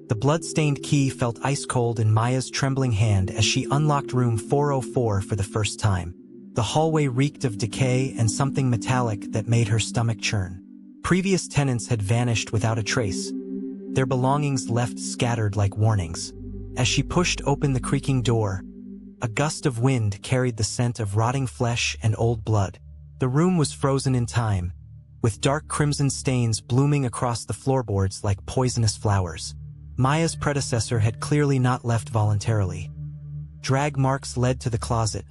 The blood-stained key felt ice-cold in Maya's trembling hand as she unlocked room 404 for the first time. The hallway reeked of decay and something metallic that made her stomach churn. Previous tenants had vanished without a trace, their belongings left scattered like warnings. As she pushed open the creaking door, a gust of wind carried the scent of rotting flesh and old blood. The room was frozen in time, with dark crimson stains blooming across the floorboards like poisonous flowers. Maya's predecessor had clearly not left voluntarily. Drag marks led to the closet,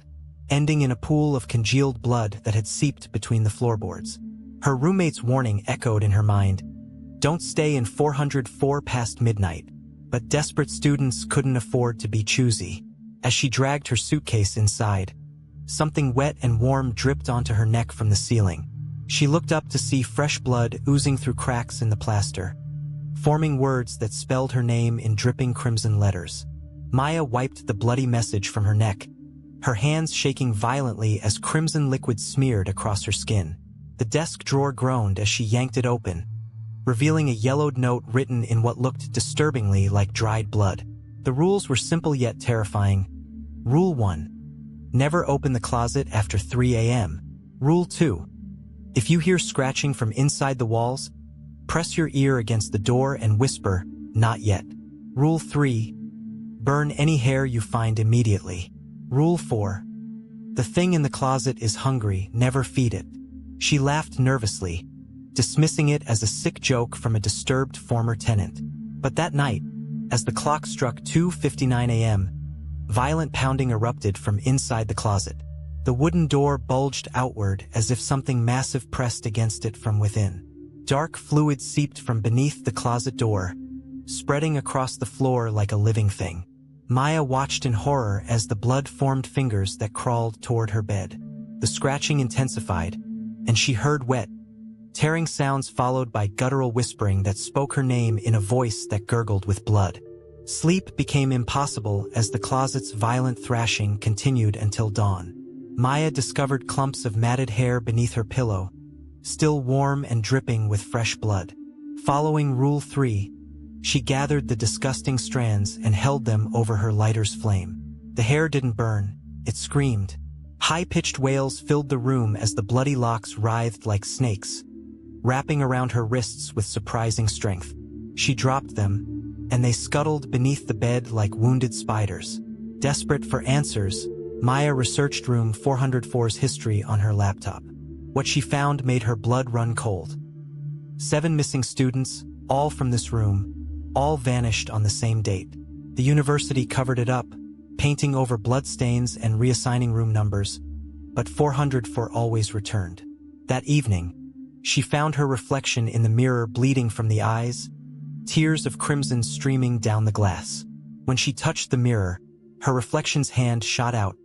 ending in a pool of congealed blood that had seeped between the floorboards. Her roommate's warning echoed in her mind: "Don't stay in 404 past midnight." But desperate students couldn't afford to be choosy. As she dragged her suitcase inside, something wet and warm dripped onto her neck from the ceiling. She looked up to see fresh blood oozing through cracks in the plaster, forming words that spelled her name in dripping crimson letters. Maya wiped the bloody message from her neck, her hands shaking violently as crimson liquid smeared across her skin. The desk drawer groaned as she yanked it open, revealing a yellowed note written in what looked disturbingly like dried blood. The rules were simple yet terrifying. Rule 1. Never open the closet after 3 a.m. Rule 2. If you hear scratching from inside the walls, press your ear against the door and whisper, "Not yet." Rule 3. Burn any hair you find immediately. Rule 4. The thing in the closet is hungry, never feed it. She laughed nervously, dismissing it as a sick joke from a disturbed former tenant. But that night, as the clock struck 2:59 a.m., violent pounding erupted from inside the closet. The wooden door bulged outward as if something massive pressed against it from within. Dark fluid seeped from beneath the closet door, spreading across the floor like a living thing. Maya watched in horror as the blood-formed fingers that crawled toward her bed. The scratching intensified, and she heard wet, tearing sounds followed by guttural whispering that spoke her name in a voice that gurgled with blood. Sleep became impossible as the closet's violent thrashing continued until dawn. Maya discovered clumps of matted hair beneath her pillow, still warm and dripping with fresh blood. Following Rule 3, she gathered the disgusting strands and held them over her lighter's flame. The hair didn't burn, it screamed. High-pitched wails filled the room as the bloody locks writhed like snakes, wrapping around her wrists with surprising strength. She dropped them, and they scuttled beneath the bed like wounded spiders. Desperate for answers, Maya researched room 404's history on her laptop. What she found made her blood run cold. 7 missing students, all from this room, all vanished on the same date. The university covered it up, painting over bloodstains and reassigning room numbers, but 404 always returned. That evening, she found her reflection in the mirror bleeding from the eyes, tears of crimson streaming down the glass. When she touched the mirror, her reflection's hand shot out,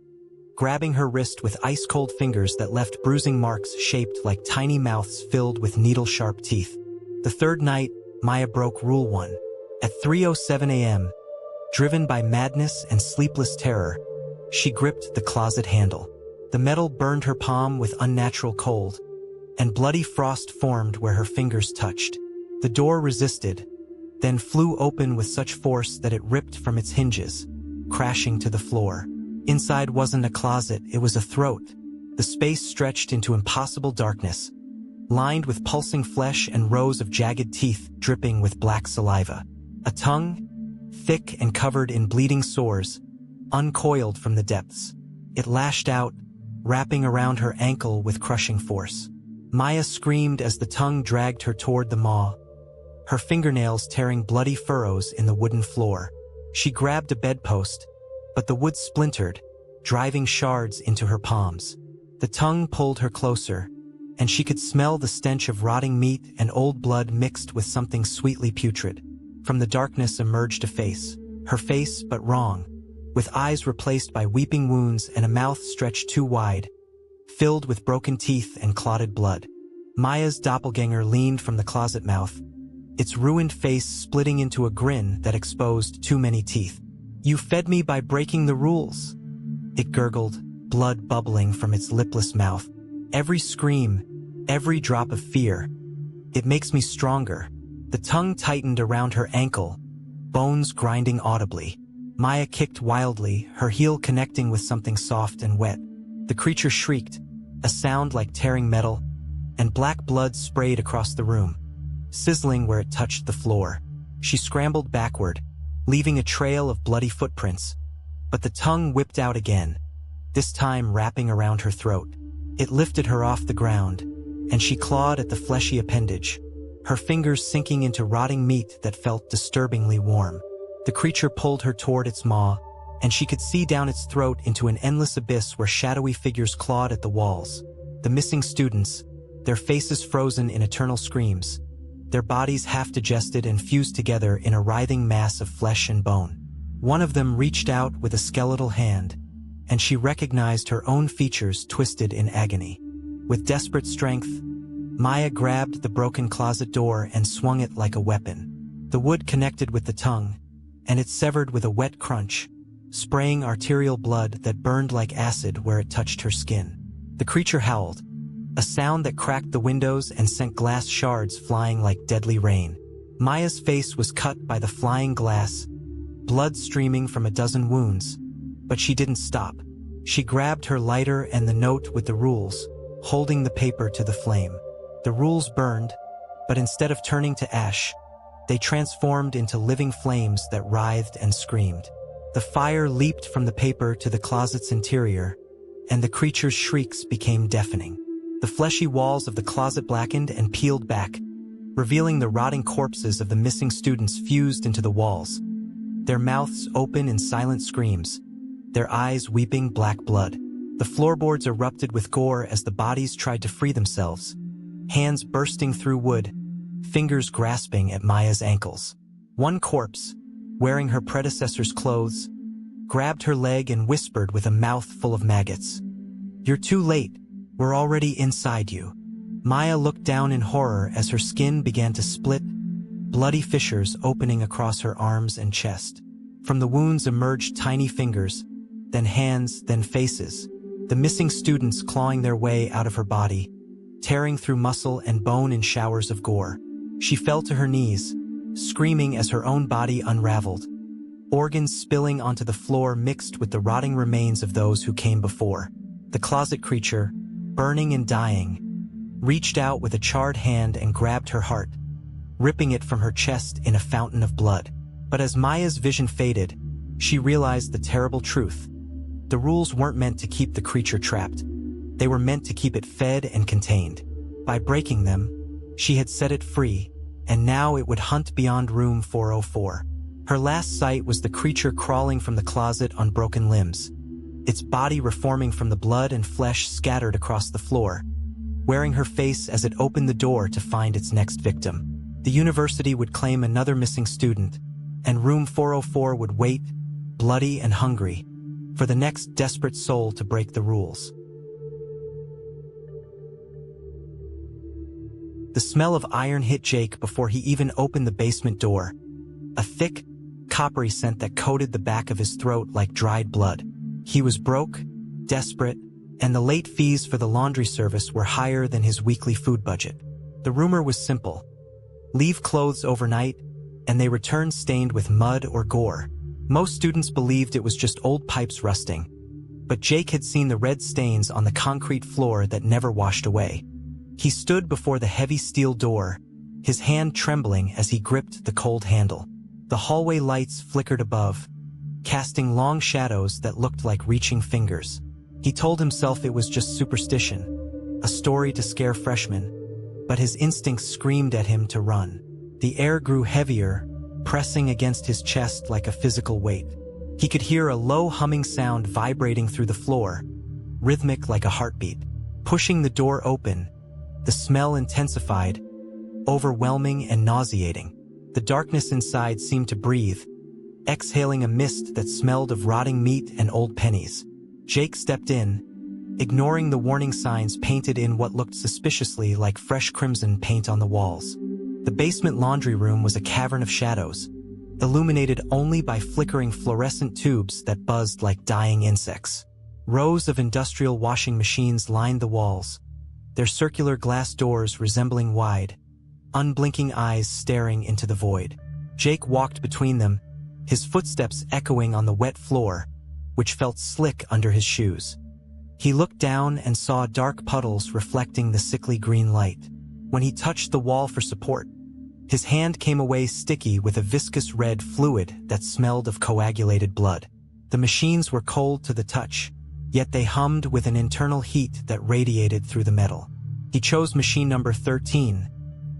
grabbing her wrist with ice-cold fingers that left bruising marks shaped like tiny mouths filled with needle-sharp teeth. The third night, Maya broke Rule 1. At 3:07 a.m., driven by madness and sleepless terror, she gripped the closet handle. The metal burned her palm with unnatural cold, and bloody frost formed where her fingers touched. The door resisted, then flew open with such force that it ripped from its hinges, crashing to the floor. Inside wasn't a closet, it was a throat. The space stretched into impossible darkness, lined with pulsing flesh and rows of jagged teeth dripping with black saliva. A tongue, thick and covered in bleeding sores, uncoiled from the depths. It lashed out, wrapping around her ankle with crushing force. Maya screamed as the tongue dragged her toward the maw, her fingernails tearing bloody furrows in the wooden floor. She grabbed a bedpost, but the wood splintered, driving shards into her palms. The tongue pulled her closer, and she could smell the stench of rotting meat and old blood mixed with something sweetly putrid. From the darkness emerged a face, her face but wrong, with eyes replaced by weeping wounds and a mouth stretched too wide, filled with broken teeth and clotted blood. Maya's doppelganger leaned from the closet mouth, its ruined face splitting into a grin that exposed too many teeth. "You fed me by breaking the rules," it gurgled, blood bubbling from its lipless mouth. "Every scream, every drop of fear. It makes me stronger." The tongue tightened around her ankle, bones grinding audibly. Maya kicked wildly, her heel connecting with something soft and wet. The creature shrieked, a sound like tearing metal, and black blood sprayed across the room, sizzling where it touched the floor. She scrambled backward, leaving a trail of bloody footprints, but the tongue whipped out again, this time wrapping around her throat. It lifted her off the ground, and she clawed at the fleshy appendage, her fingers sinking into rotting meat that felt disturbingly warm. The creature pulled her toward its maw, and she could see down its throat into an endless abyss where shadowy figures clawed at the walls. The missing students, their faces frozen in eternal screams, their bodies half-digested and fused together in a writhing mass of flesh and bone. One of them reached out with a skeletal hand, and she recognized her own features twisted in agony. With desperate strength, Maya grabbed the broken closet door and swung it like a weapon. The wood connected with the tongue, and it severed with a wet crunch, spraying arterial blood that burned like acid where it touched her skin. The creature howled, a sound that cracked the windows and sent glass shards flying like deadly rain. Maya's face was cut by the flying glass, blood streaming from a dozen wounds, but she didn't stop. She grabbed her lighter and the note with the rules, holding the paper to the flame. The rules burned, but instead of turning to ash, they transformed into living flames that writhed and screamed. The fire leaped from the paper to the closet's interior, and the creature's shrieks became deafening. The fleshy walls of the closet blackened and peeled back, revealing the rotting corpses of the missing students fused into the walls, their mouths open in silent screams, their eyes weeping black blood. The floorboards erupted with gore as the bodies tried to free themselves, hands bursting through wood, fingers grasping at Maya's ankles. One corpse, wearing her predecessor's clothes, grabbed her leg and whispered with a mouth full of maggots, "You're too late. We're already inside you." Maya looked down in horror as her skin began to split, bloody fissures opening across her arms and chest. From the wounds emerged tiny fingers, then hands, then faces, the missing students clawing their way out of her body, tearing through muscle and bone in showers of gore. She fell to her knees, screaming as her own body unraveled, organs spilling onto the floor mixed with the rotting remains of those who came before. The closet creature, burning and dying, reached out with a charred hand and grabbed her heart, ripping it from her chest in a fountain of blood. But as Maya's vision faded, she realized the terrible truth. The rules weren't meant to keep the creature trapped. They were meant to keep it fed and contained. By breaking them, she had set it free, and now it would hunt beyond room 404. Her last sight was the creature crawling from the closet on broken limbs, its body reforming from the blood and flesh scattered across the floor, wearing her face as it opened the door to find its next victim. The university would claim another missing student, and room 404 would wait, bloody and hungry, for the next desperate soul to break the rules. The smell of iron hit Jake before he even opened the basement door, a thick, coppery scent that coated the back of his throat like dried blood. He was broke, desperate, and the late fees for the laundry service were higher than his weekly food budget. The rumor was simple: leave clothes overnight, and they return stained with mud or gore. Most students believed it was just old pipes rusting, but Jake had seen the red stains on the concrete floor that never washed away. He stood before the heavy steel door, his hand trembling as he gripped the cold handle. The hallway lights flickered above, casting long shadows that looked like reaching fingers. He told himself it was just superstition, a story to scare freshmen, but his instincts screamed at him to run. The air grew heavier, pressing against his chest like a physical weight. He could hear a low humming sound vibrating through the floor, rhythmic like a heartbeat. Pushing the door open, the smell intensified, overwhelming and nauseating. The darkness inside seemed to breathe, exhaling a mist that smelled of rotting meat and old pennies. Jake stepped in, ignoring the warning signs painted in what looked suspiciously like fresh crimson paint on the walls. The basement laundry room was a cavern of shadows, illuminated only by flickering fluorescent tubes that buzzed like dying insects. Rows of industrial washing machines lined the walls, their circular glass doors resembling wide, unblinking eyes staring into the void. Jake walked between them, his footsteps echoing on the wet floor, which felt slick under his shoes. He looked down and saw dark puddles reflecting the sickly green light. When he touched the wall for support, his hand came away sticky with a viscous red fluid that smelled of coagulated blood. The machines were cold to the touch, yet they hummed with an internal heat that radiated through the metal. He chose machine number 13,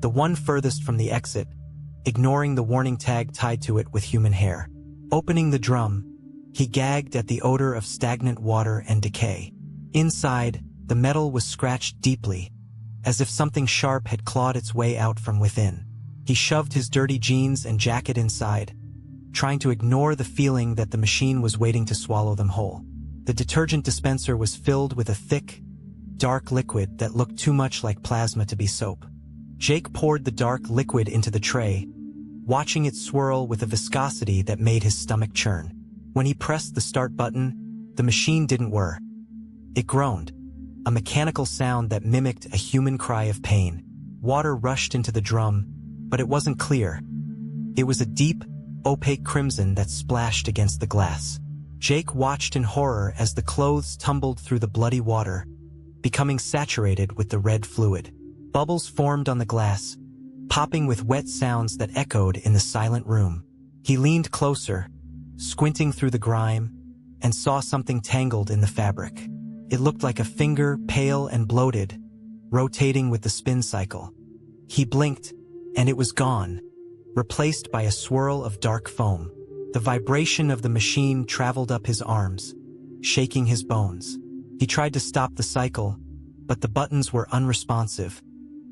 the one furthest from the exit, ignoring the warning tag tied to it with human hair. Opening the drum, he gagged at the odor of stagnant water and decay. Inside, the metal was scratched deeply, as if something sharp had clawed its way out from within. He shoved his dirty jeans and jacket inside, trying to ignore the feeling that the machine was waiting to swallow them whole. The detergent dispenser was filled with a thick, dark liquid that looked too much like plasma to be soap. Jake poured the dark liquid into the tray, watching it swirl with a viscosity that made his stomach churn. When he pressed the start button, the machine didn't whir. It groaned, a mechanical sound that mimicked a human cry of pain. Water rushed into the drum, but it wasn't clear. It was a deep, opaque crimson that splashed against the glass. Jake watched in horror as the clothes tumbled through the bloody water, becoming saturated with the red fluid. Bubbles formed on the glass, popping with wet sounds that echoed in the silent room. He leaned closer, squinting through the grime, and saw something tangled in the fabric. It looked like a finger, pale and bloated, rotating with the spin cycle. He blinked, and it was gone, replaced by a swirl of dark foam. The vibration of the machine traveled up his arms, shaking his bones. He tried to stop the cycle, but the buttons were unresponsive,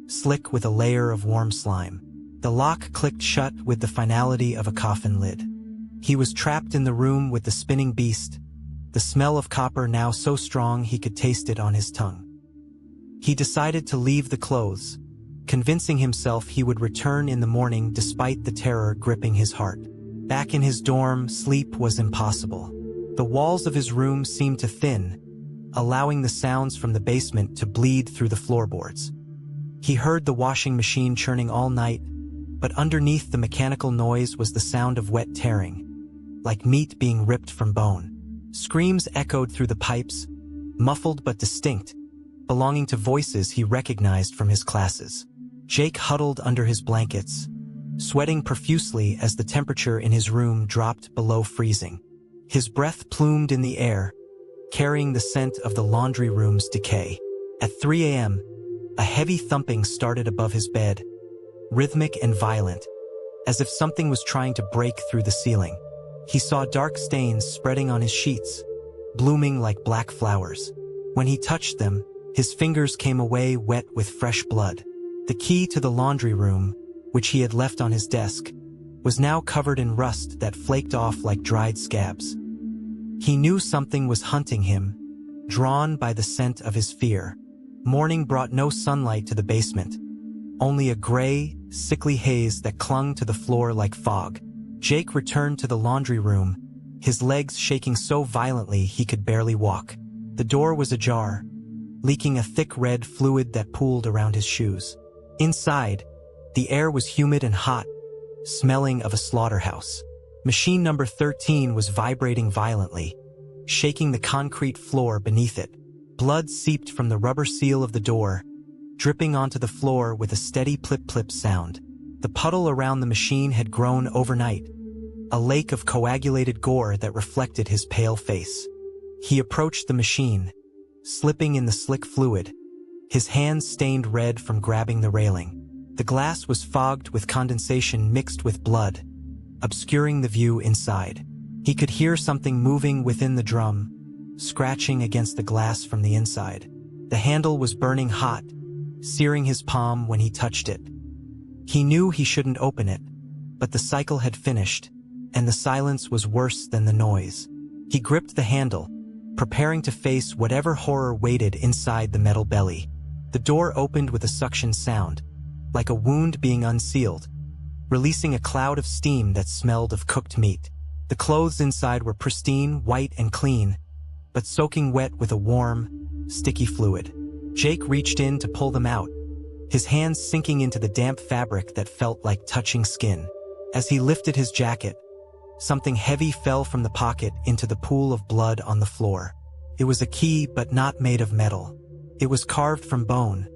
slick with a layer of warm slime. The lock clicked shut with the finality of a coffin lid. He was trapped in the room with the spinning beast, the smell of copper now so strong he could taste it on his tongue. He decided to leave the clothes, convincing himself he would return in the morning despite the terror gripping his heart. Back in his dorm, sleep was impossible. The walls of his room seemed to thin, allowing the sounds from the basement to bleed through the floorboards. He heard the washing machine churning all night, but underneath the mechanical noise was the sound of wet tearing, like meat being ripped from bone. Screams echoed through the pipes, muffled but distinct, belonging to voices he recognized from his classes. Jake huddled under his blankets, sweating profusely as the temperature in his room dropped below freezing. His breath plumed in the air, carrying the scent of the laundry room's decay. At 3 a.m., a heavy thumping started above his bed, rhythmic and violent, as if something was trying to break through the ceiling. He saw dark stains spreading on his sheets, blooming like black flowers. When he touched them, his fingers came away wet with fresh blood. The key to the laundry room, which he had left on his desk, was now covered in rust that flaked off like dried scabs. He knew something was hunting him, drawn by the scent of his fear. Morning brought no sunlight to the basement, only a gray, sickly haze that clung to the floor like fog. Jake returned to the laundry room, his legs shaking so violently he could barely walk. The door was ajar, leaking a thick red fluid that pooled around his shoes. Inside, the air was humid and hot, smelling of a slaughterhouse. Machine number 13 was vibrating violently, shaking the concrete floor beneath it. Blood seeped from the rubber seal of the door, dripping onto the floor with a steady plip-plip sound. The puddle around the machine had grown overnight, a lake of coagulated gore that reflected his pale face. He approached the machine, slipping in the slick fluid, his hands stained red from grabbing the railing. The glass was fogged with condensation mixed with blood, obscuring the view inside. He could hear something moving within the drum, scratching against the glass from the inside. The handle was burning hot, searing his palm when he touched it. He knew he shouldn't open it, but the cycle had finished, and the silence was worse than the noise. He gripped the handle, preparing to face whatever horror waited inside the metal belly. The door opened with a suction sound, like a wound being unsealed, releasing a cloud of steam that smelled of cooked meat. The clothes inside were pristine, white and clean, but soaking wet with a warm, sticky fluid. Jake reached in to pull them out, his hands sinking into the damp fabric that felt like touching skin. As he lifted his jacket, something heavy fell from the pocket into the pool of blood on the floor. It was a key, but not made of metal. It was carved from bone,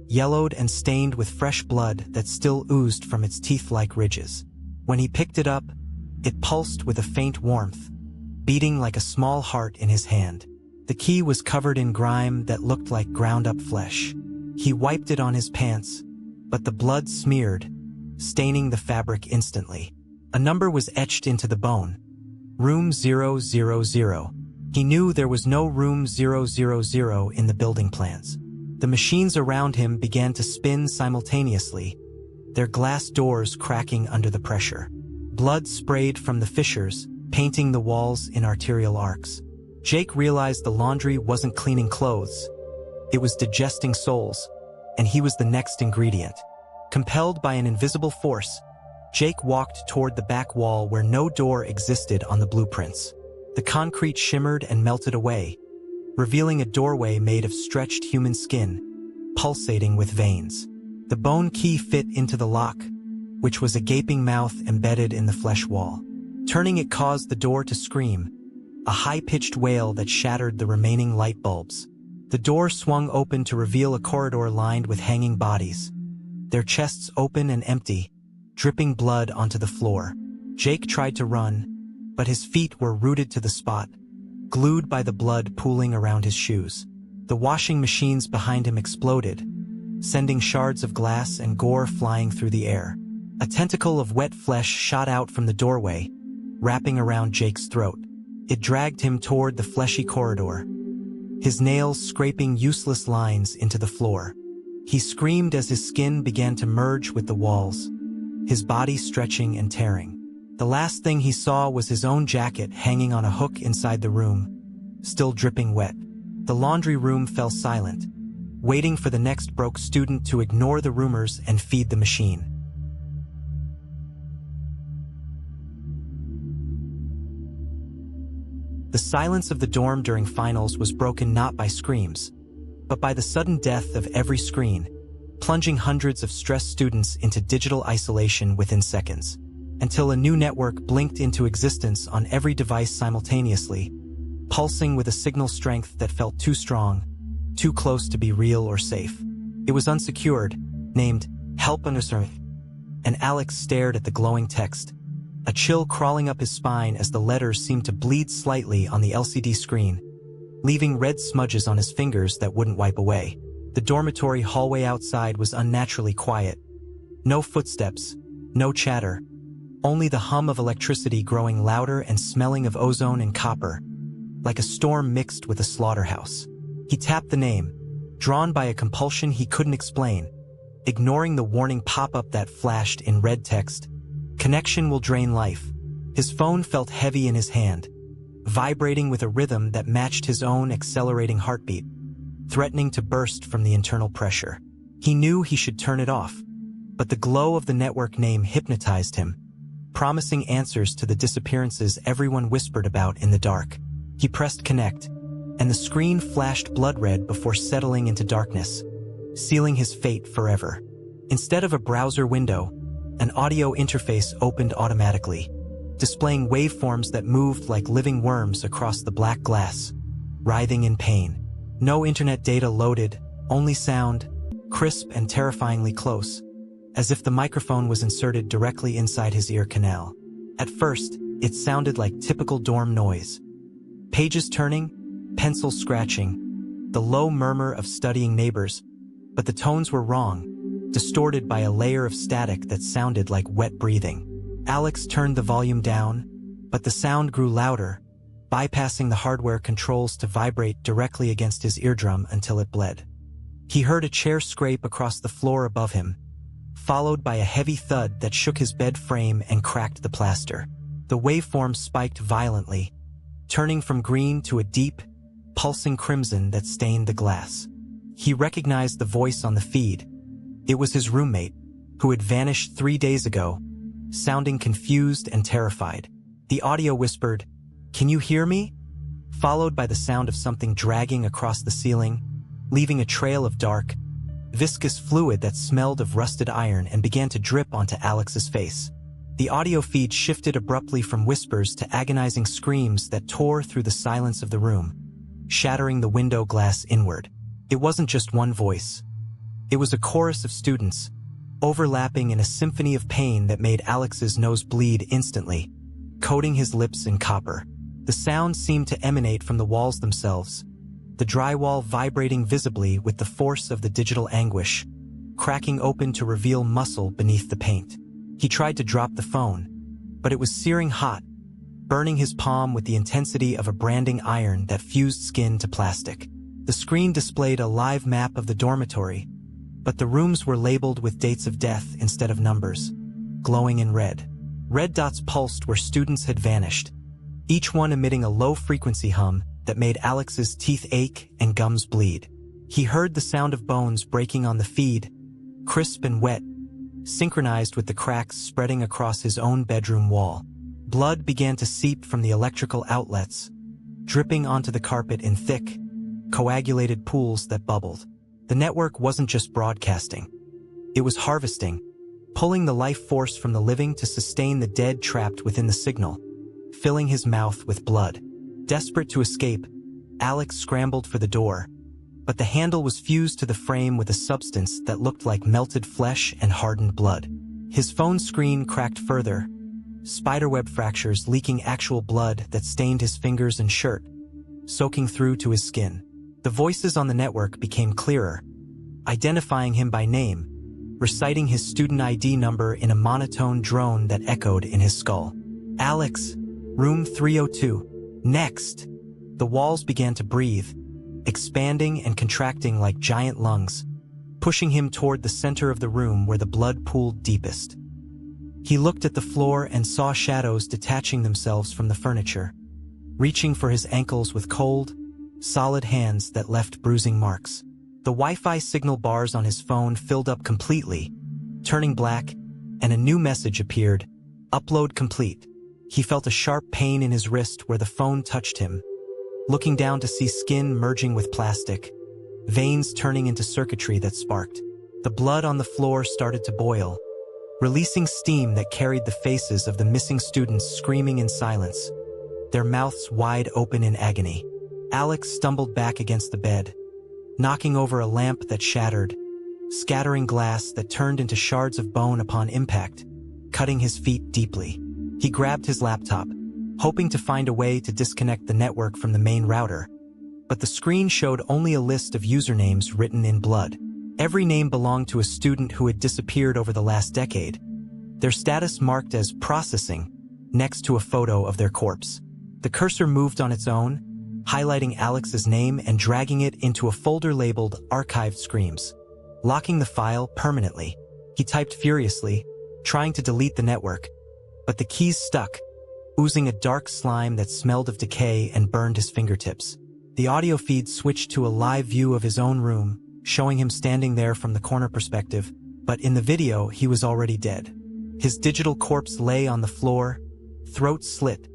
yellowed and stained with fresh blood that still oozed from its teeth-like ridges. When he picked it up, it pulsed with a faint warmth, beating like a small heart in his hand. The key was covered in grime that looked like ground-up flesh. He wiped it on his pants, but the blood smeared, staining the fabric instantly. A number was etched into the bone. Room 000. He knew there was no room 000 in the building plans. The machines around him began to spin simultaneously, their glass doors cracking under the pressure. Blood sprayed from the fissures, painting the walls in arterial arcs. Jake realized the laundry wasn't cleaning clothes. It was digesting souls, and he was the next ingredient. Compelled by an invisible force, Jake walked toward the back wall where no door existed on the blueprints. The concrete shimmered and melted away, revealing a doorway made of stretched human skin, pulsating with veins. The bone key fit into the lock, which was a gaping mouth embedded in the flesh wall. Turning it caused the door to scream, a high-pitched wail that shattered the remaining light bulbs. The door swung open to reveal a corridor lined with hanging bodies, their chests open and empty, dripping blood onto the floor. Jake tried to run, but his feet were rooted to the spot, glued by the blood pooling around his shoes. The washing machines behind him exploded, sending shards of glass and gore flying through the air. A tentacle of wet flesh shot out from the doorway, wrapping around Jake's throat. It dragged him toward the fleshy corridor, his nails scraping useless lines into the floor. He screamed as his skin began to merge with the walls, his body stretching and tearing. The last thing he saw was his own jacket hanging on a hook inside the room, still dripping wet. The laundry room fell silent, waiting for the next broke student to ignore the rumors and feed the machine. The silence of the dorm during finals was broken not by screams, but by the sudden death of every screen, plunging hundreds of stressed students into digital isolation within seconds, until a new network blinked into existence on every device simultaneously, pulsing with a signal strength that felt too strong, too close to be real or safe. It was unsecured, named Help Underserved, and Alex stared at the glowing text, a chill crawling up his spine as the letters seemed to bleed slightly on the LCD screen, leaving red smudges on his fingers that wouldn't wipe away. The dormitory hallway outside was unnaturally quiet. No footsteps, no chatter, only the hum of electricity growing louder and smelling of ozone and copper, like a storm mixed with a slaughterhouse. He tapped the name, drawn by a compulsion he couldn't explain, ignoring the warning pop-up that flashed in red text. Connection will drain life. His phone felt heavy in his hand, vibrating with a rhythm that matched his own accelerating heartbeat, threatening to burst from the internal pressure. He knew he should turn it off, but the glow of the network name hypnotized him, promising answers to the disappearances everyone whispered about in the dark. He pressed connect, and the screen flashed blood red before settling into darkness, sealing his fate forever. Instead of a browser window, an audio interface opened automatically, displaying waveforms that moved like living worms across the black glass, writhing in pain. No internet data loaded, only sound, crisp and terrifyingly close, as if the microphone was inserted directly inside his ear canal. At first, it sounded like typical dorm noise. Pages turning, pencils scratching, the low murmur of studying neighbors, but the tones were wrong, distorted by a layer of static that sounded like wet breathing. Alex turned the volume down, but the sound grew louder, bypassing the hardware controls to vibrate directly against his eardrum until it bled. He heard a chair scrape across the floor above him, followed by a heavy thud that shook his bed frame and cracked the plaster. The waveform spiked violently, turning from green to a deep, pulsing crimson that stained the glass. He recognized the voice on the feed. It was his roommate, who had vanished 3 days ago, sounding confused and terrified. The audio whispered, "Can you hear me?" followed by the sound of something dragging across the ceiling, leaving a trail of dark, viscous fluid that smelled of rusted iron and began to drip onto Alex's face. The audio feed shifted abruptly from whispers to agonizing screams that tore through the silence of the room, shattering the window glass inward. It wasn't just one voice. It was a chorus of students, overlapping in a symphony of pain that made Alex's nose bleed instantly, coating his lips in copper. The sound seemed to emanate from the walls themselves, the drywall vibrating visibly with the force of the digital anguish, cracking open to reveal muscle beneath the paint. He tried to drop the phone, but it was searing hot, burning his palm with the intensity of a branding iron that fused skin to plastic. The screen displayed a live map of the dormitory, but the rooms were labeled with dates of death instead of numbers, glowing in red. Red dots pulsed where students had vanished, each one emitting a low-frequency hum that made Alex's teeth ache and gums bleed. He heard the sound of bones breaking on the feed, crisp and wet, synchronized with the cracks spreading across his own bedroom wall. Blood began to seep from the electrical outlets, dripping onto the carpet in thick, coagulated pools that bubbled. The network wasn't just broadcasting. It was harvesting, pulling the life force from the living to sustain the dead trapped within the signal, filling his mouth with blood. Desperate to escape, Alex scrambled for the door, but the handle was fused to the frame with a substance that looked like melted flesh and hardened blood. His phone screen cracked further, spiderweb fractures leaking actual blood that stained his fingers and shirt, soaking through to his skin. The voices on the network became clearer, identifying him by name, reciting his student ID number in a monotone drone that echoed in his skull. Alex, room 302. Next. The walls began to breathe, expanding and contracting like giant lungs, pushing him toward the center of the room where the blood pooled deepest. He looked at the floor and saw shadows detaching themselves from the furniture, reaching for his ankles with cold, solid hands that left bruising marks. The Wi-Fi signal bars on his phone filled up completely, turning black, and a new message appeared, "Upload complete." He felt a sharp pain in his wrist where the phone touched him, looking down to see skin merging with plastic, veins turning into circuitry that sparked. The blood on the floor started to boil, releasing steam that carried the faces of the missing students screaming in silence, their mouths wide open in agony. Alex stumbled back against the bed, knocking over a lamp that shattered, scattering glass that turned into shards of bone upon impact, cutting his feet deeply. He grabbed his laptop, hoping to find a way to disconnect the network from the main router, but the screen showed only a list of usernames written in blood. Every name belonged to a student who had disappeared over the last decade, their status marked as processing next to a photo of their corpse. The cursor moved on its own, highlighting Alex's name and dragging it into a folder labeled Archived Screams. Locking the file permanently, he typed furiously, trying to delete the network, but the keys stuck, oozing a dark slime that smelled of decay and burned his fingertips. The audio feed switched to a live view of his own room, showing him standing there from the corner perspective, but in the video he was already dead. His digital corpse lay on the floor, throat slit,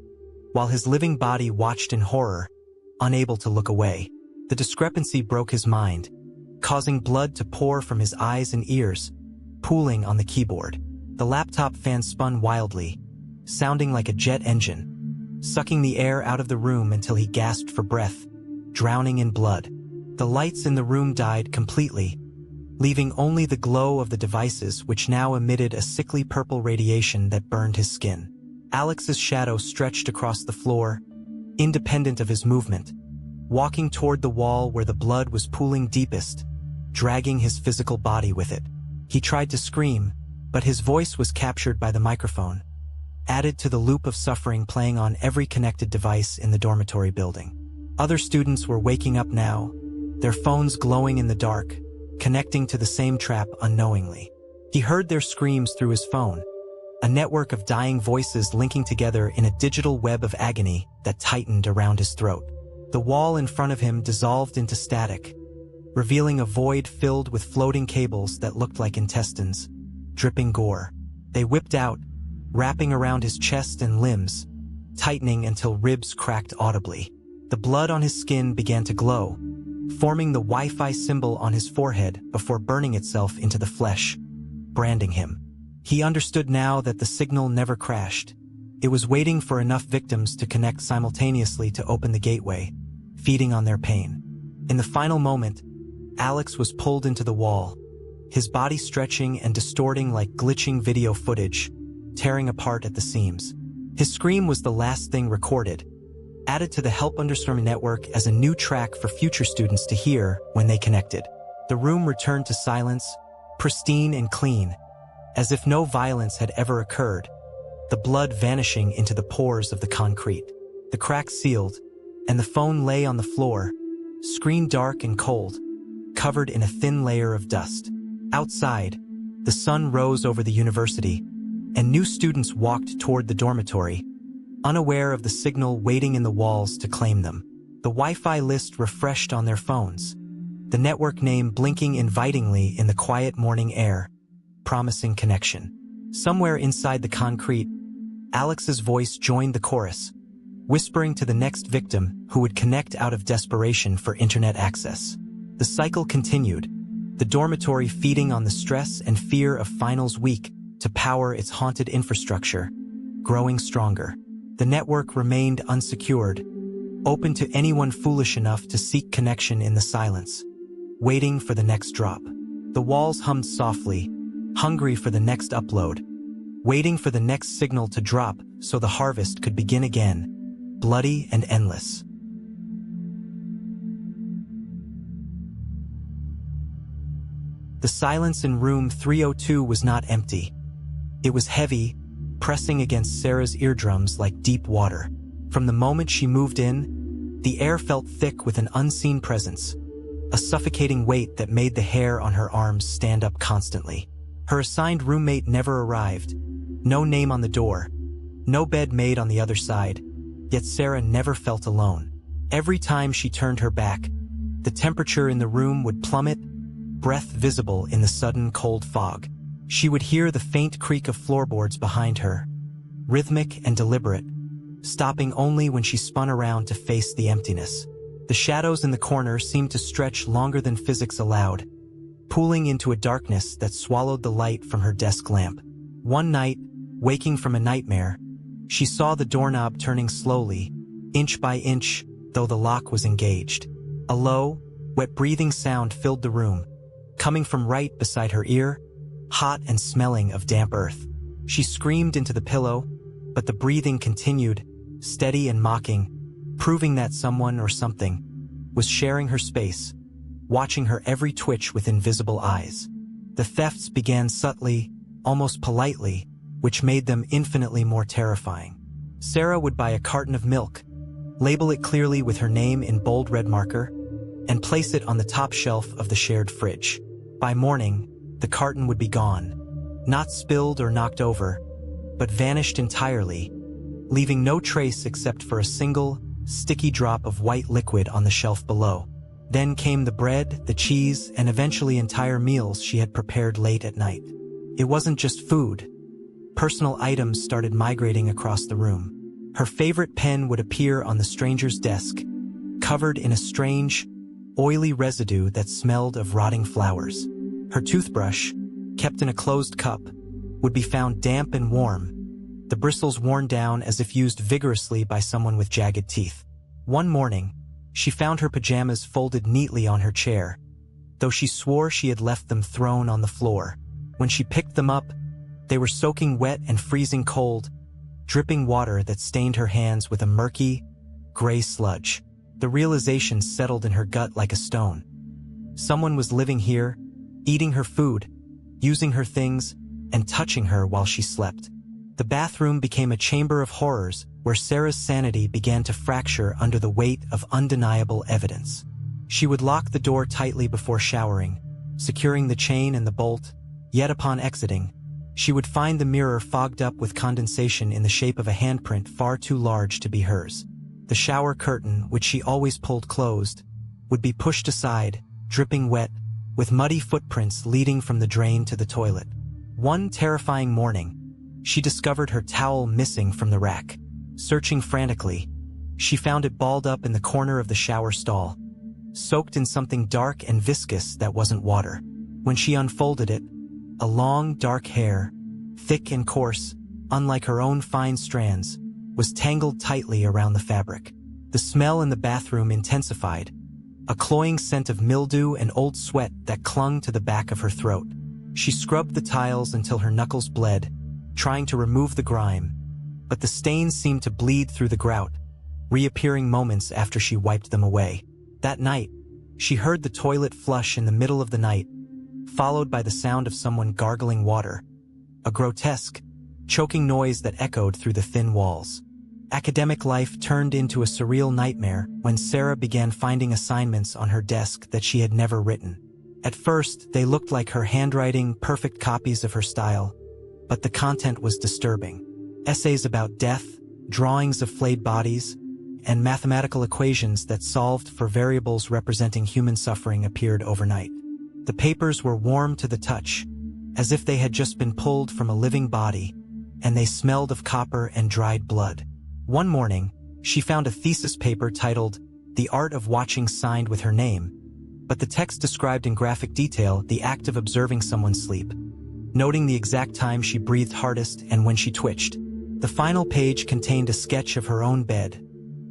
while his living body watched in horror, unable to look away. The discrepancy broke his mind, causing blood to pour from his eyes and ears, pooling on the keyboard. The laptop fan spun wildly, sounding like a jet engine, sucking the air out of the room until he gasped for breath, drowning in blood. The lights in the room died completely, leaving only the glow of the devices which now emitted a sickly purple radiation that burned his skin. Alex's shadow stretched across the floor, independent of his movement, walking toward the wall where the blood was pooling deepest, dragging his physical body with it. He tried to scream, but his voice was captured by the microphone, added to the loop of suffering playing on every connected device in the dormitory building. Other students were waking up now, their phones glowing in the dark, connecting to the same trap unknowingly. He heard their screams through his phone, a network of dying voices linking together in a digital web of agony that tightened around his throat. The wall in front of him dissolved into static, revealing a void filled with floating cables that looked like intestines, dripping gore. They whipped out, wrapping around his chest and limbs, tightening until ribs cracked audibly. The blood on his skin began to glow, forming the Wi-Fi symbol on his forehead before burning itself into the flesh, branding him. He understood now that the signal never crashed. It was waiting for enough victims to connect simultaneously to open the gateway, feeding on their pain. In the final moment, Alex was pulled into the wall, his body stretching and distorting like glitching video footage, tearing apart at the seams. His scream was the last thing recorded, added to the Help_Me network as a new track for future students to hear when they connected. The room returned to silence, pristine and clean, as if no violence had ever occurred, the blood vanishing into the pores of the concrete. The cracks sealed, and the phone lay on the floor, screen dark and cold, covered in a thin layer of dust. Outside, the sun rose over the university, and new students walked toward the dormitory, unaware of the signal waiting in the walls to claim them. The Wi-Fi list refreshed on their phones, the network name blinking invitingly in the quiet morning air, promising connection. Somewhere inside the concrete, Alex's voice joined the chorus, whispering to the next victim who would connect out of desperation for internet access. The cycle continued, the dormitory feeding on the stress and fear of finals week to power its haunted infrastructure, growing stronger. The network remained unsecured, open to anyone foolish enough to seek connection in the silence, waiting for the next drop. The walls hummed softly, hungry for the next upload, waiting for the next signal to drop so the harvest could begin again, bloody and endless. The silence in room 302 was not empty. It was heavy, pressing against Sarah's eardrums like deep water. From the moment she moved in, the air felt thick with an unseen presence, a suffocating weight that made the hair on her arms stand up constantly. Her assigned roommate never arrived, no name on the door, no bed made on the other side, yet Sarah never felt alone. Every time she turned her back, the temperature in the room would plummet, breath visible in the sudden cold fog. She would hear the faint creak of floorboards behind her, rhythmic and deliberate, stopping only when she spun around to face the emptiness. The shadows in the corner seemed to stretch longer than physics allowed, pooling into a darkness that swallowed the light from her desk lamp. One night, waking from a nightmare, she saw the doorknob turning slowly, inch by inch, though the lock was engaged. A low, wet breathing sound filled the room, coming from right beside her ear, hot and smelling of damp earth. She screamed into the pillow, but the breathing continued, steady and mocking, proving that someone or something was sharing her space, watching her every twitch with invisible eyes. The thefts began subtly, almost politely, which made them infinitely more terrifying. Sarah would buy a carton of milk, label it clearly with her name in bold red marker, and place it on the top shelf of the shared fridge. By morning, the carton would be gone, not spilled or knocked over, but vanished entirely, leaving no trace except for a single, sticky drop of white liquid on the shelf below. Then came the bread, the cheese, and eventually entire meals she had prepared late at night. It wasn't just food. Personal items started migrating across the room. Her favorite pen would appear on the stranger's desk, covered in a strange, oily residue that smelled of rotting flowers. Her toothbrush, kept in a closed cup, would be found damp and warm, the bristles worn down as if used vigorously by someone with jagged teeth. One morning, she found her pajamas folded neatly on her chair, though she swore she had left them thrown on the floor. When she picked them up, they were soaking wet and freezing cold, dripping water that stained her hands with a murky, gray sludge. The realization settled in her gut like a stone. Someone was living here, eating her food, using her things, and touching her while she slept. The bathroom became a chamber of horrors where Sarah's sanity began to fracture under the weight of undeniable evidence. She would lock the door tightly before showering, securing the chain and the bolt, yet upon exiting, she would find the mirror fogged up with condensation in the shape of a handprint far too large to be hers. The shower curtain, which she always pulled closed, would be pushed aside, dripping wet, with muddy footprints leading from the drain to the toilet. One terrifying morning, she discovered her towel missing from the rack. Searching frantically, she found it balled up in the corner of the shower stall, soaked in something dark and viscous that wasn't water. When she unfolded it, a long, dark hair, thick and coarse, unlike her own fine strands, was tangled tightly around the fabric. The smell in the bathroom intensified, a cloying scent of mildew and old sweat that clung to the back of her throat. She scrubbed the tiles until her knuckles bled, trying to remove the grime, but the stains seemed to bleed through the grout, reappearing moments after she wiped them away. That night, she heard the toilet flush in the middle of the night, followed by the sound of someone gargling water, a grotesque, choking noise that echoed through the thin walls. Academic life turned into a surreal nightmare when Sarah began finding assignments on her desk that she had never written. At first, they looked like her handwriting, perfect copies of her style, but the content was disturbing. Essays about death, drawings of flayed bodies, and mathematical equations that solved for variables representing human suffering appeared overnight. The papers were warm to the touch, as if they had just been pulled from a living body, and they smelled of copper and dried blood. One morning, she found a thesis paper titled "The Art of Watching" signed with her name, but the text described in graphic detail the act of observing someone sleep, noting the exact time she breathed hardest and when she twitched. The final page contained a sketch of her own bed,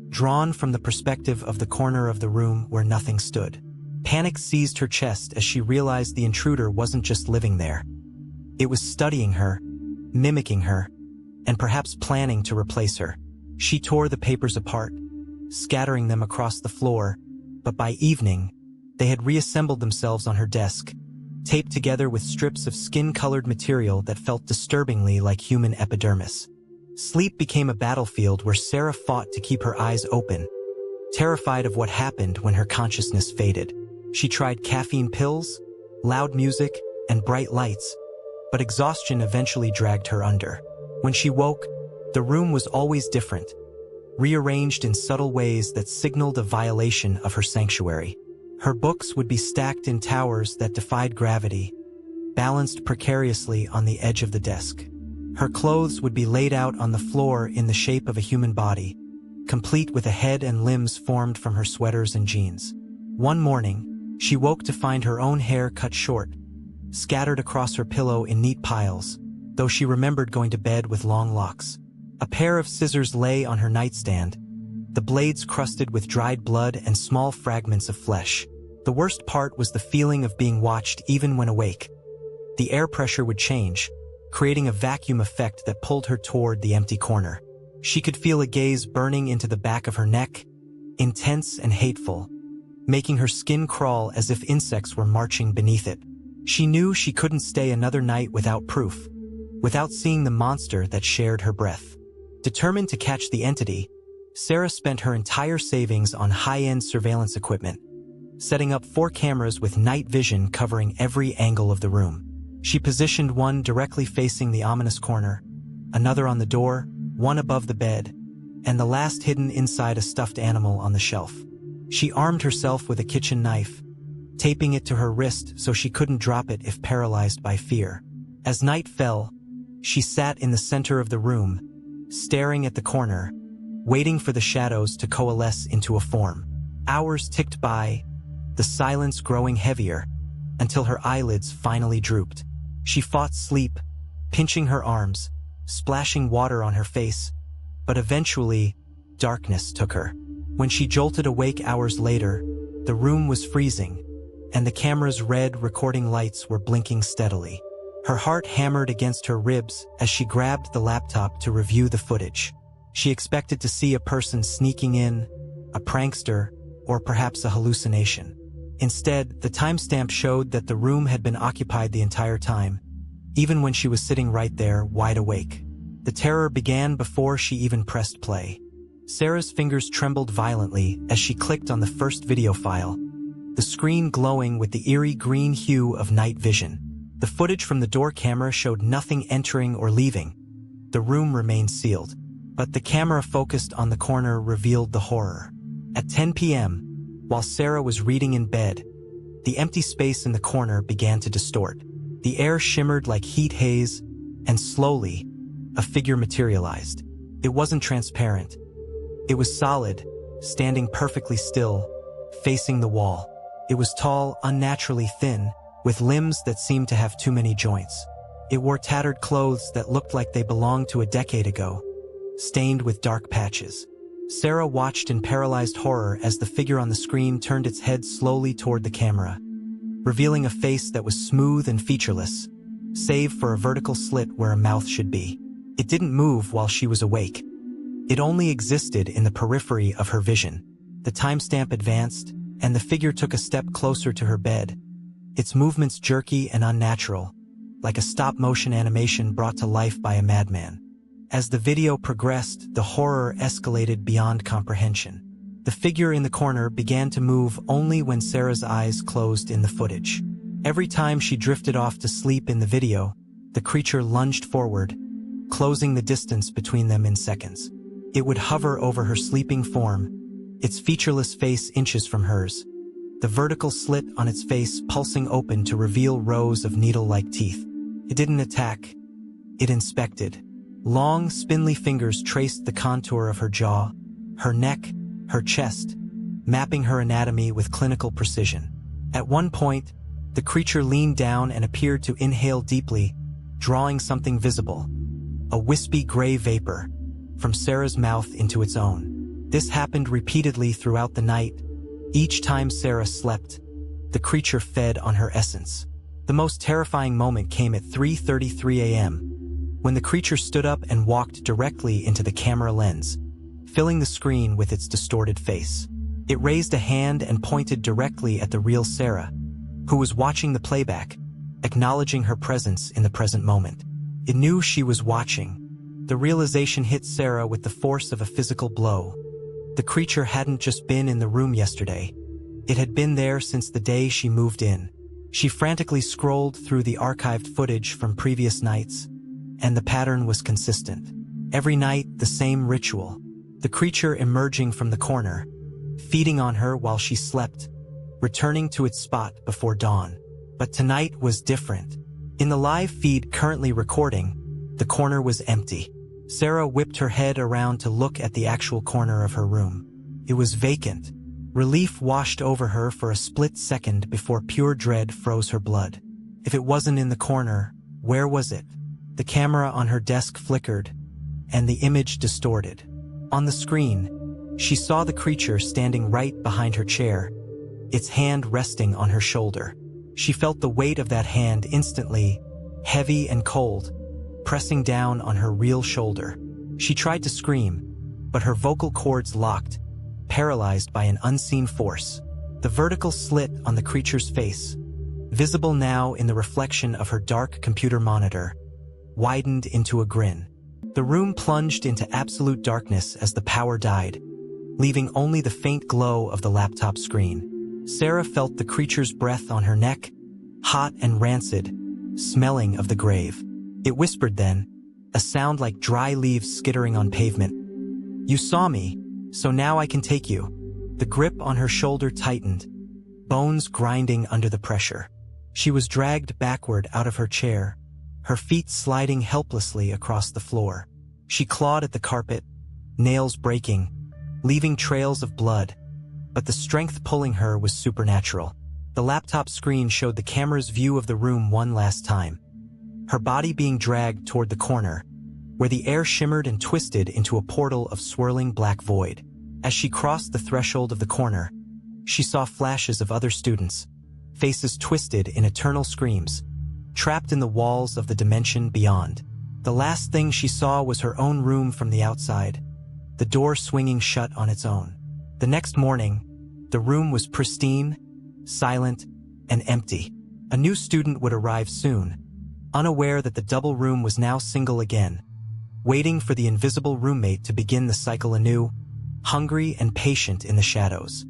drawn from the perspective of the corner of the room where nothing stood. Panic seized her chest as she realized the intruder wasn't just living there. It was studying her, mimicking her, and perhaps planning to replace her. She tore the papers apart, scattering them across the floor, but by evening, they had reassembled themselves on her desk, taped together with strips of skin-colored material that felt disturbingly like human epidermis. Sleep became a battlefield where Sarah fought to keep her eyes open, terrified of what happened when her consciousness faded. She tried caffeine pills, loud music, and bright lights, but exhaustion eventually dragged her under. When she woke, the room was always different, rearranged in subtle ways that signaled a violation of her sanctuary. Her books would be stacked in towers that defied gravity, balanced precariously on the edge of the desk. Her clothes would be laid out on the floor in the shape of a human body, complete with a head and limbs formed from her sweaters and jeans. One morning, she woke to find her own hair cut short, scattered across her pillow in neat piles, though she remembered going to bed with long locks. A pair of scissors lay on her nightstand, the blades crusted with dried blood and small fragments of flesh. The worst part was the feeling of being watched even when awake. The air pressure would change, creating a vacuum effect that pulled her toward the empty corner. She could feel a gaze burning into the back of her neck, intense and hateful, making her skin crawl as if insects were marching beneath it. She knew she couldn't stay another night without proof, without seeing the monster that shared her breath. Determined to catch the entity, Sarah spent her entire savings on high-end surveillance equipment, setting up 4 cameras with night vision covering every angle of the room. She positioned one directly facing the ominous corner, another on the door, one above the bed, and the last hidden inside a stuffed animal on the shelf. She armed herself with a kitchen knife, taping it to her wrist so she couldn't drop it if paralyzed by fear. As night fell, she sat in the center of the room, staring at the corner, waiting for the shadows to coalesce into a form. Hours ticked by, the silence growing heavier, until her eyelids finally drooped. She fought sleep, pinching her arms, splashing water on her face, but eventually, darkness took her. When she jolted awake hours later, the room was freezing, and the camera's red recording lights were blinking steadily. Her heart hammered against her ribs as she grabbed the laptop to review the footage. She expected to see a person sneaking in, a prankster, or perhaps a hallucination. Instead, the timestamp showed that the room had been occupied the entire time, even when she was sitting right there, wide awake. The terror began before she even pressed play. Sarah's fingers trembled violently as she clicked on the first video file, the screen glowing with the eerie green hue of night vision. The footage from the door camera showed nothing entering or leaving. The room remained sealed, but the camera focused on the corner revealed the horror. At 10 p.m., while Sarah was reading in bed, the empty space in the corner began to distort. The air shimmered like heat haze, and slowly, a figure materialized. It wasn't transparent. It was solid, standing perfectly still, facing the wall. It was tall, unnaturally thin, with limbs that seemed to have too many joints. It wore tattered clothes that looked like they belonged to a decade ago, stained with dark patches. Sarah watched in paralyzed horror as the figure on the screen turned its head slowly toward the camera, revealing a face that was smooth and featureless, save for a vertical slit where a mouth should be. It didn't move while she was awake. It only existed in the periphery of her vision. The timestamp advanced, and the figure took a step closer to her bed, its movements jerky and unnatural, like a stop-motion animation brought to life by a madman. As the video progressed, the horror escalated beyond comprehension. The figure in the corner began to move only when Sarah's eyes closed in the footage. Every time she drifted off to sleep in the video, the creature lunged forward, closing the distance between them in seconds. It would hover over her sleeping form, its featureless face inches from hers, the vertical slit on its face pulsing open to reveal rows of needle-like teeth. It didn't attack. It inspected. Long, spindly fingers traced the contour of her jaw, her neck, her chest, mapping her anatomy with clinical precision. At one point, the creature leaned down and appeared to inhale deeply, drawing something visible, a wispy gray vapor, from Sarah's mouth into its own. This happened repeatedly throughout the night. Each time Sarah slept, the creature fed on her essence. The most terrifying moment came at 3:33 a.m., when the creature stood up and walked directly into the camera lens, filling the screen with its distorted face. It raised a hand and pointed directly at the real Sarah, who was watching the playback, acknowledging her presence in the present moment. It knew she was watching. The realization hit Sarah with the force of a physical blow. The creature hadn't just been in the room yesterday. It had been there since the day she moved in. She frantically scrolled through the archived footage from previous nights, and the pattern was consistent. Every night, the same ritual. The creature emerging from the corner, feeding on her while she slept, returning to its spot before dawn. But tonight was different. In the live feed currently recording, the corner was empty. Sarah whipped her head around to look at the actual corner of her room. It was vacant. Relief washed over her for a split second before pure dread froze her blood. If it wasn't in the corner, where was it? The camera on her desk flickered, and the image distorted. On the screen, she saw the creature standing right behind her chair, its hand resting on her shoulder. She felt the weight of that hand instantly, heavy and cold, pressing down on her real shoulder. She tried to scream, but her vocal cords locked, paralyzed by an unseen force. The vertical slit on the creature's face, visible now in the reflection of her dark computer monitor, widened into a grin. The room plunged into absolute darkness as the power died, leaving only the faint glow of the laptop screen. Sarah felt the creature's breath on her neck, hot and rancid, smelling of the grave. It whispered then, a sound like dry leaves skittering on pavement. "You saw me, so now I can take you." The grip on her shoulder tightened, bones grinding under the pressure. She was dragged backward out of her chair, her feet sliding helplessly across the floor. She clawed at the carpet, nails breaking, leaving trails of blood, but the strength pulling her was supernatural. The laptop screen showed the camera's view of the room one last time, her body being dragged toward the corner, where the air shimmered and twisted into a portal of swirling black void. As she crossed the threshold of the corner, she saw flashes of other students, faces twisted in eternal screams, trapped in the walls of the dimension beyond. The last thing she saw was her own room from the outside, the door swinging shut on its own. The next morning, the room was pristine, silent, and empty. A new student would arrive soon, unaware that the double room was now single again, waiting for the invisible roommate to begin the cycle anew, hungry and patient in the shadows.